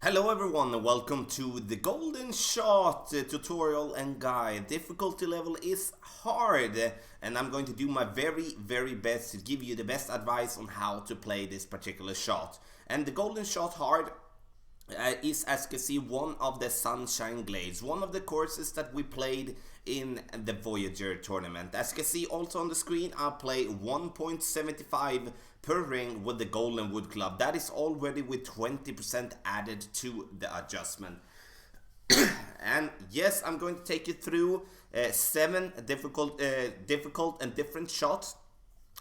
Hello everyone and welcome to the Golden Shot tutorial and guide. Difficulty level is hard and I'm going to do my very best to give you the best advice on how to play this particular shot. And the Golden Shot hard is, as you can see, one of the Sunshine Glades, one of the courses that we played in the Voyager tournament. As you can see also on the screen, I play 1.75 per ring with the Golden Wood Club. That is already with 20% added to the adjustment. And yes, I'm going to take you through 7 difficult and different shots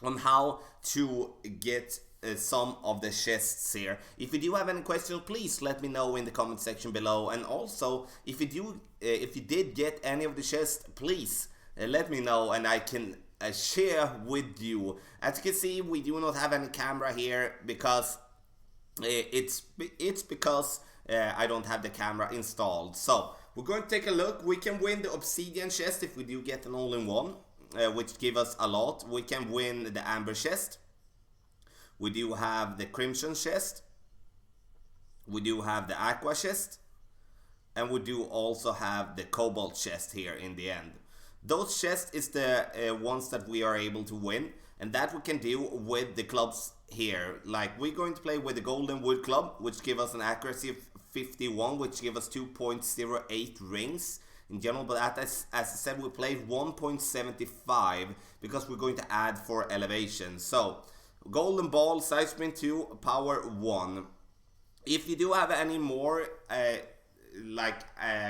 on how to get some of the chests here. If you do have any questions, please let me know in the comment section below. And also, if you did get any of the chests, please let me know and I can share with you. As you can see, we do not have any camera here because it's because I don't have the camera installed. So we're going to take a look. We can win the obsidian chest if we do get an all-in-one, which give us a lot. We can win the amber chest. We do have the crimson chest. We do have the aqua chest. And we do also have the cobalt chest here in the end. Those chests is the ones that we are able to win. And that we can do with the clubs here. Like, we're going to play with the Golden Wood Club, which give us an accuracy of 51, which give us 2.08 rings in general. But as I said, we played 1.75 because we're going to add for elevation. So golden ball, side spin 2, power 1. If you do have any more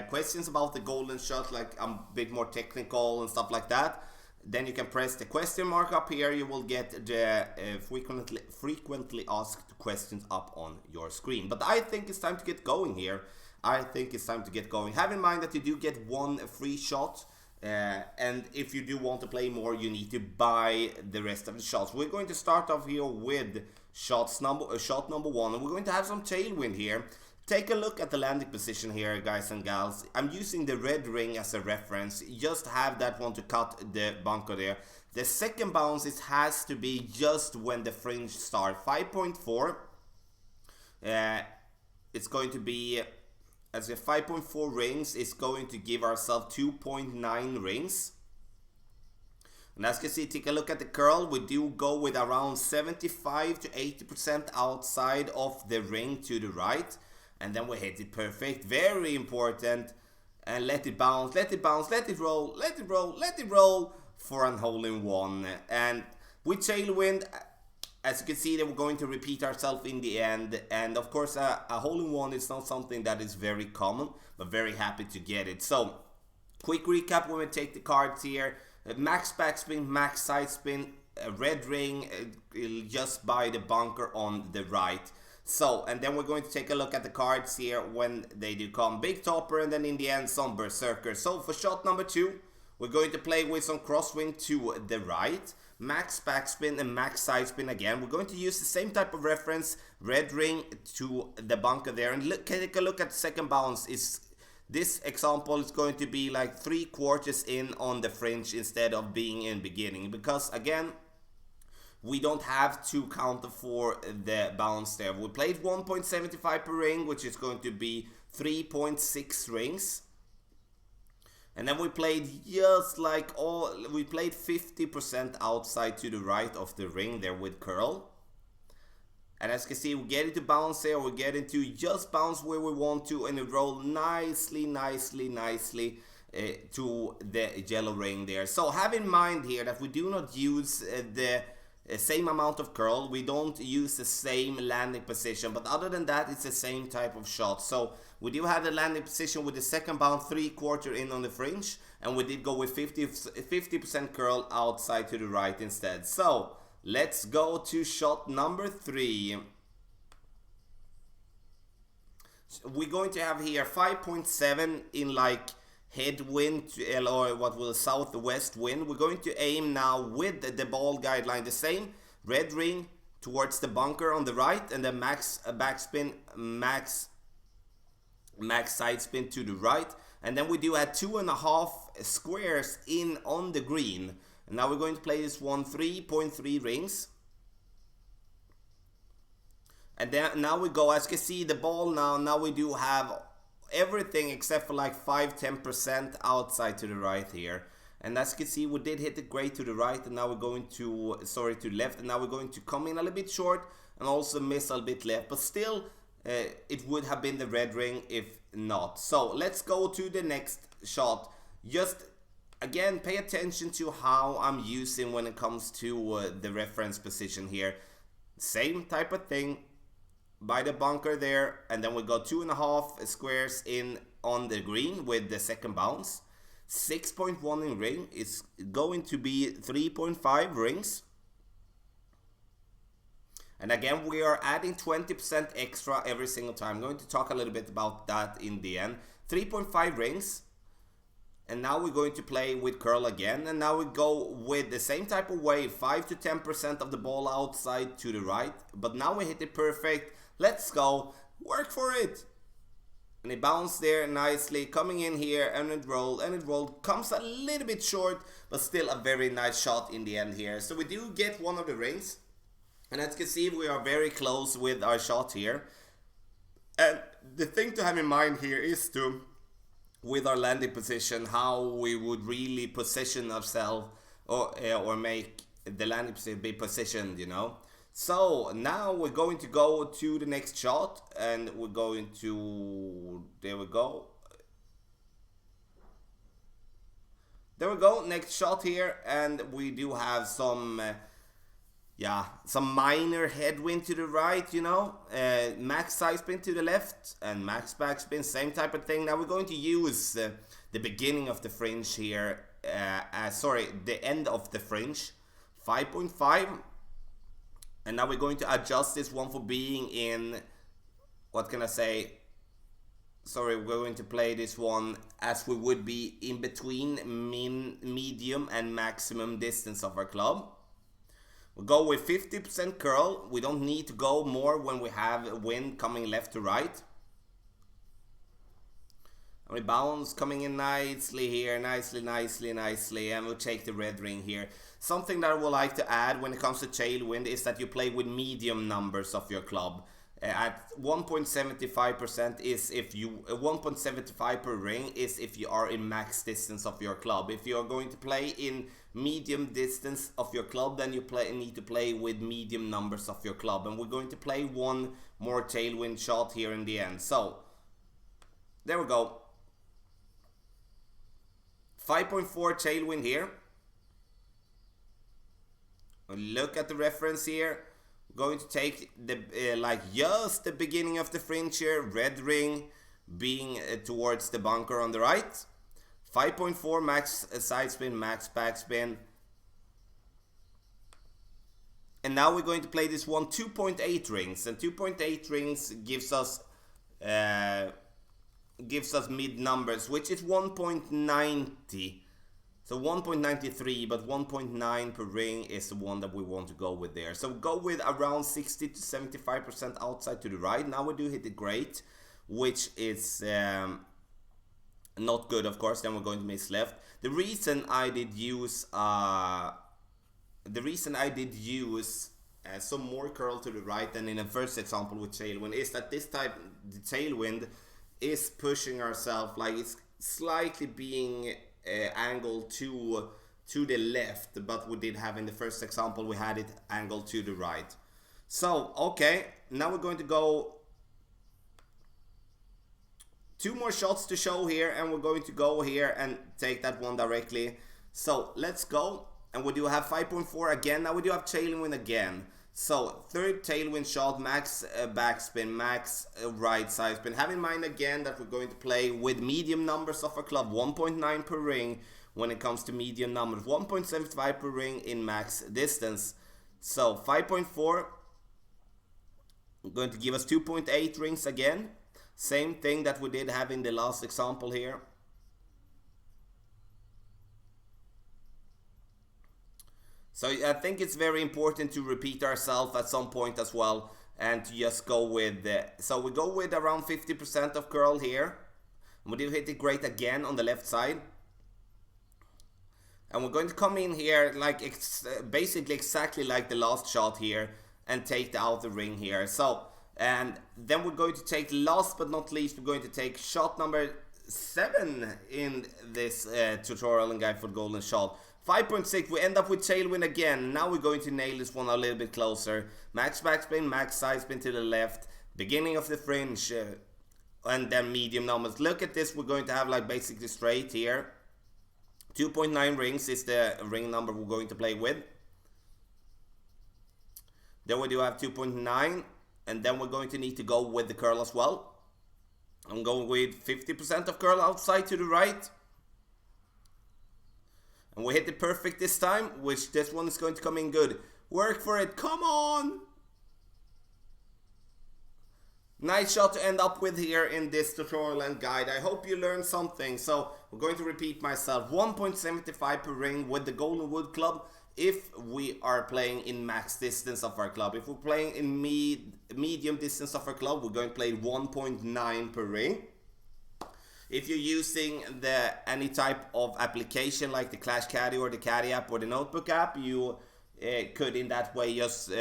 questions about the golden shot, like a bit more technical and stuff like that, then you can press the question mark up here. You will get the frequently asked questions up on your screen. But I think it's time to get going here. Have in mind that you do get one free shot. And if you do want to play more, you need to buy the rest of the shots. We're going to start off here with shot number 1, and we're going to have some tailwind here. Take a look at the landing position here, guys and gals. I'm using the red ring as a reference. Just have that one to cut the bunker there. The second bounce, it has to be just when the fringe start. 5.4. It's going to be, as a 5.4 rings is going to give ourselves 2.9 rings. And as you can see, take a look at the curl. We do go with around 75 to 80% outside of the ring to the right. And then we hit it perfect. Very important. And let it bounce, let it bounce, let it roll, let it roll, let it roll for an hole-in-one. And with tailwind, as you can see, that we're going to repeat ourselves in the end. And of course, a hole-in-one is not something that is very common, but very happy to get it. So, quick recap when we take the cards here. Max backspin, max side spin, red ring, just by the bunker on the right. So, and then we're going to take a look at the cards here when they do come. Big topper, and then in the end, some berserker. So, for shot number 2, we're going to play with some crosswind to the right. Max backspin and max side spin again. We're going to use the same type of reference, red ring to the bunker there. And take a look at the second bounce. This example is going to be like 3/4 in on the fringe instead of being in beginning. Because again, we don't have to counter for the bounce there. We played 1.75 per ring, which is going to be 3.6 rings. And then we played we played 50% outside to the right of the ring there with curl. And as you can see, we get into bounce there, we get into just bounce where we want to, and it roll nicely to the yellow ring there. So have in mind here that we do not use the same amount of curl, we don't use the same landing position, but other than that, it's the same type of shot. So we do have the landing position with the second bounce 3/4 in on the fringe, and we did go with 50% curl outside to the right instead. So let's go to shot number 3. We're going to have here 5.7 in like headwind or what will southwest wind. We're going to aim now with the ball guideline the same. Red ring towards the bunker on the right, and then max backspin, max side spin to the right. And then we do have 2.5 squares in on the green. And now we're going to play this one 3.3 rings. And then now we go, as you can see the ball now we do have everything except for like 5-10% outside to the right here. And as you can see, we did hit it great to the right, and now we're going to, sorry, to left, and now we're going to come in a little bit short and also miss a little bit left, but still it would have been the red ring if not. So let's go to the next shot. Just again, pay attention to how I'm using when it comes to the reference position here. Same type of thing by the bunker there, and then we go 2.5 squares in on the green with the second bounce. 6.1 in ring is going to be 3.5 rings. And again, we are adding 20% extra every single time. I'm going to talk a little bit about that in the end. 3.5 rings. And now we're going to play with curl again. And now we go with the same type of way. 5-10% of the ball outside to the right. But now we hit it perfect. Let's go. Work for it. And it bounced there nicely. Coming in here, and it rolled. Comes a little bit short, but still a very nice shot in the end here. So we do get one of the rings. And as you can see, we are very close with our shot here. And the thing to have in mind here is to, with our landing position, how we would really position ourselves or make the landing position be positioned, you know. So now we're going to go to the next shot, and we're going to, there we go. There we go, next shot here, and we do have some some minor headwind to the right, you know. Max side spin to the left and max backspin, same type of thing. Now we're going to use the beginning of the fringe here, the end of the fringe, 5.5. And now we're going to adjust this one for being in, what can I say? Sorry, we're going to play this one as we would be in between medium and maximum distance of our club. We'll go with 50% curl. We don't need to go more when we have wind coming left to right. And we bounce coming in nicely here, nicely, and we'll take the red ring here. Something that I would like to add when it comes to tailwind is that you play with medium numbers of your club. At 1.75% is if you 1.75 per ring is if you are in max distance of your club. If you are going to play in medium distance of your club, then you need to play with medium numbers of your club. And we're going to play one more tailwind shot here in the end. So there we go. 5.4 tailwind here. Look at the reference here. Going to take the just the beginning of the fringe here, red ring being towards the bunker on the right. 5.4 max side spin, max backspin. And now we're going to play this one 2.8 rings, and 2.8 rings gives us mid numbers, which is 1.90. So 1.93, but 1.9 per ring is the one that we want to go with there. So go with around 60 to 75% outside to the right. Now we do hit it great, which is not good, of course. Then we're going to miss left. The reason I did use some more curl to the right than in the first example with tailwind is that this type, the tailwind, is pushing ourselves, like it's slightly being angled to the left, but we did have in the first example we had it angled to the right. So okay, now we're going to go 2 more shots to show here, and we're going to go here and take that one directly. So let's go, and we do have 5.4 again. Now we do have tailwind again. So third tailwind shot, max backspin, max right side spin. Have in mind again that we're going to play with medium numbers of a club, 1.9 per ring when it comes to medium numbers, 1.75 per ring in max distance. So 5.4 going to give us 2.8 rings again. Same thing that we did have in the last example here. So I think it's very important to repeat ourselves at some point as well, and to just go with so we go with around 50% of curl here. We did hit it great again on the left side, and we're going to come in here like basically exactly like the last shot here and take out the ring here. So And then we're going to take, last but not least, we're going to take shot number 7 in this tutorial and guide for golden shot. 5.6, we end up with tailwind again. Now we're going to nail this one a little bit closer. Max backspin, max side spin to the left, beginning of the fringe, and then medium numbers. Look at this, we're going to have like basically straight here. 2.9 rings is the ring number we're going to play with. Then we do have 2.9, and then we're going to need to go with the curl as well. I'm going with 50% of curl outside to the right. And we hit it perfect this time, which this one is going to come in good. Work for it, come on! Nice shot to end up with here in this tutorial and guide. I hope you learned something. So we're going to repeat myself. 1.75 per ring with the Golden Wood Club if we are playing in max distance of our club. If we're playing in medium distance of our club, we're going to play 1.9 per ring. If you're using any type of application like the Clash Caddy or the Caddy app or the Notebook app, you could in that way just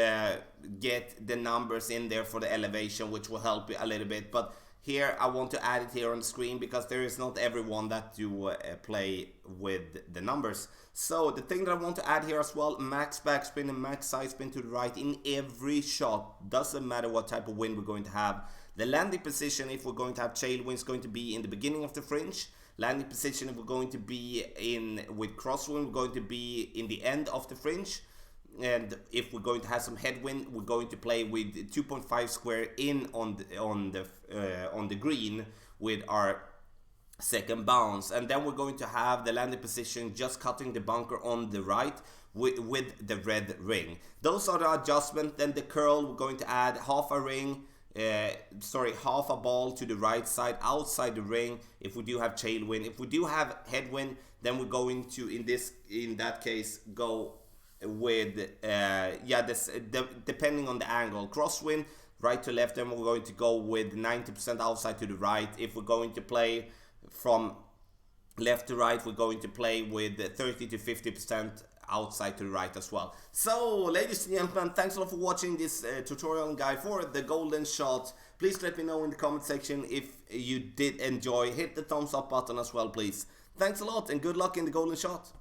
get the numbers in there for the elevation, which will help you a little bit. But here I want to add it here on the screen because there is not everyone that do play with the numbers. So the thing that I want to add here as well, max backspin and max side spin to the right in every shot. Doesn't matter what type of wind we're going to have. The landing position, if we're going to have tailwind, is going to be in the beginning of the fringe. Landing position, if we're going to be in with crosswind, we're going to be in the end of the fringe. And if we're going to have some headwind, we're going to play with 2.5 square in on the green with our second bounce. And then we're going to have the landing position just cutting the bunker on the right with the red ring. Those are the adjustments. Then the curl, we're going to add half a ring, half a ball to the right side outside the ring if we do have tailwind. If we do have headwind, then we're going to in that case go with depending on the angle, crosswind right to left, then we're going to go with 90% outside to the right. If we're going to play from left to right, we're going to play with 30 to 50% outside to the right as well. So ladies and gentlemen, thanks a lot for watching this tutorial and guide for the golden shot. Please let me know in the comment section if you did enjoy. Hit the thumbs up button as well, please. Thanks a lot and good luck in the golden shot.